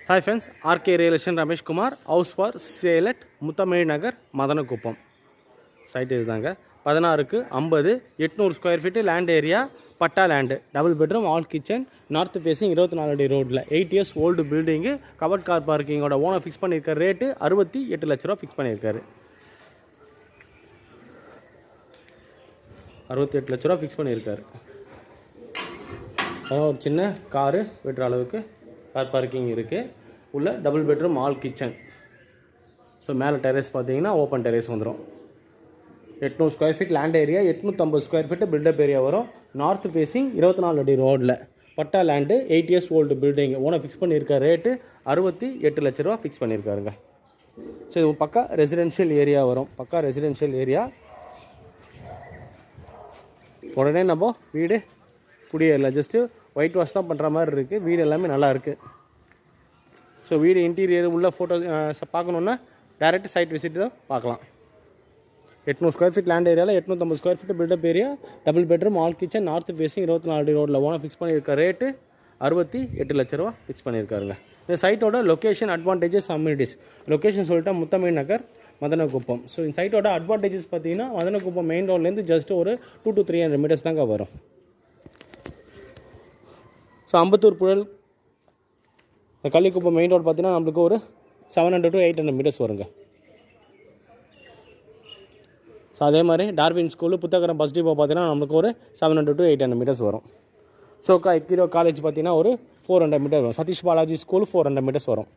Hi friends, RK Real Estate Ramesh Kumar, house for sale at Muthamazhi Nagar, Madanakuppam. Site இதுதாங்க 16க்கு 50 800 square feet land area patta land double bedroom hall kitchen north facing 24 அடி ரோட்டில் 8 years old building covered car பார்க்கிங்கோட owner fix பண்ணியிருக்க rate 68 லட்ச ரூபா fix பண்ணியிருக்காரு. 68 லட்ச ரூபா ஃபிக்ஸ் பண்ணியிருக்காரு. அதான் ஒரு சின்ன காரு வெட்டுற அளவுக்கு கார் பார்க்கிங் இருக்குது. உள்ள double bedroom hall kitchen. So மேலே டெரேஸ் பார்த்தீங்கன்னா ஓப்பன் டெரேஸ் வந்துடும். 800 square feet land area 850 square feet built up area வரும். நார்த் ஃபேஸிங் 24 அடி ரோடில் patta land 8 years old building owner fix பண்ணியிருக்க ரேட்டு 68 லட்ச ரூபா ஃபிக்ஸ் பண்ணியிருக்காருங்க. ஸோ இது பக்கா ரெசிடென்ஷியல் ஏரியா வரும். பக்கா ரெசிடென்ஷியல் ஏரியா. உடனே நம்ம வீடு குடியேறல, ஜஸ்ட்டு ஒயிட் வாஷ் தான் பண்ணுற மாதிரி இருக்குது. வீடு எல்லாமே நல்லா இருக்குது. ஸோ வீடு இன்டீரியர் உள்ள ஃபோட்டோ பார்க்கணுன்னா டேரெக்ட் சைட் விசிட் தான் பார்க்கலாம். 800 ஸ்கொயர் ஃபீட் லேண்ட் ஏரியாவில் 850 square feet built up area double bedroom hall kitchen north facing 24 அடி ரோட்டில் ஓனர் ஃபிக்ஸ் பண்ணியிருக்க ரேட்டு 68 லட்ச ரூபா ஃபிக்ஸ் பண்ணியிருக்காருங்க. இந்த சைட்டோட லொக்கேஷன் அட்வான்டேஜஸ் அம்யூனிட்டிஸ். லொக்கேஷன் சொல்லிட்டா முத்தமிழ் நகர் மதனக்குப்பம். ஸோ இந்த சைட்டோட அட்வான்டேஜஸ் பார்த்தீங்கன்னா மதனக்குப்பம் மெயின் ரோட்லேருந்து ஜஸ்ட் ஒரு 200 to 300 மீட்டர்ஸ் தாங்க வரும். So Ambattur Puzhal Kallikuppam main road பார்த்தீங்கன்னா நம்மளுக்கு ஒரு 700 to 800 மீட்டர்ஸ் வருங்க. ஸோ அதே மாதிரி Darwin school Puthagaram bus depot பார்த்தீங்கன்னா நம்மளுக்கு ஒரு 700 to 800 மீட்டர்ஸ் வரும். ஸோ கிரோ காலேஜ் பார்த்தீங்கன்னா ஒரு 400 மீட்டர் வரும். சதீஷ் பாலாஜி ஸ்கூல் 400 மீட்டர்ஸ் வரும்.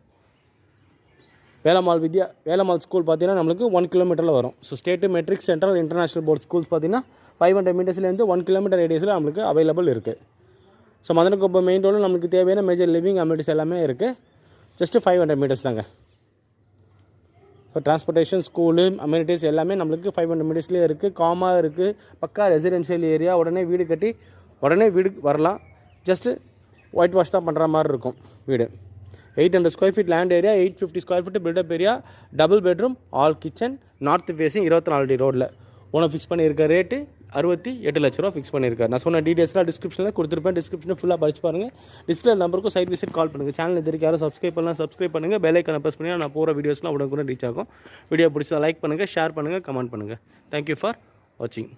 வேலம்மாள் ஸ்கூல் பார்த்தீங்கன்னா நம்மளுக்கு 1 கிலோமீட்டரில் வரும். So state matric central international board schools பார்த்தீங்கன்னா 500 மீட்டர்ஸ்லேருந்து 1 கிலோமீட்டர் ரேடியஸில் நம்மளுக்கு அவைலபிள் இருக்குது. ஸோ மதனக்குப்பம் மெயின் ரோடில் நம்மளுக்கு தேவையான மேஜர் லிவிங் அம்யூனிட்டிஸ் எல்லாமே இருக்குது. ஜஸ்ட்டு 500 மீட்டர்ஸ் தாங்க. ஸோ டிரான்ஸ்போர்ட்டேஷன் ஸ்கூலு அம்யூனிட்டிஸ் எல்லாமே நம்மளுக்கு 500 மீட்டர்ஸ்லேயே இருக்குது. காமாக இருக்குது. பக்கா ரெசிடென்ஷியல் ஏரியா. உடனே வீடு கட்டி உடனே வீடு வரலாம். ஜஸ்ட்டு ஒயிட் வாஷ் தான் பண்ணுற மாதிரி இருக்கும் வீடு. 800 square feet land area 850 square feet built up area double bedroom hall kitchen north facing 24 அடி ரோடில் ஓனர் ஃபிக்ஸ் பண்ணியிருக்க ரேட்டு 68 லட்ச ரூபா ஃபிக்ஸ் பண்ணியிருக்காரு. நான் சொன்ன டீட்டெயில்ஸ்லாம் டிஸ்கிரிப்ஷனில் கொடுத்துருப்பேன். டிஸ்கிரிப்ஷனை ஃபுல்லாக படிச்சு பாருங்கள். டிஸ்பிளே நம்பருக்கும் சைட் விசிட் கால் பண்ணுங்கள். சேனல் தெரிவிக்க யாரும் சப்ஸ்கிரைப் பண்ணுங்கள். பெல் ஐக்கானை ப்ரெஸ் பண்ணி நான் போகிற வீடியோஸ்லாம் உடனே ரீச் ஆகும். வீடியோ பிடிச்சா லைக் பண்ணுங்கள், ஷேர் பண்ணுங்கள், கமெண்ட் பண்ணுங்கள். தேங்க்யூ ஃபார் வாட்சிங்.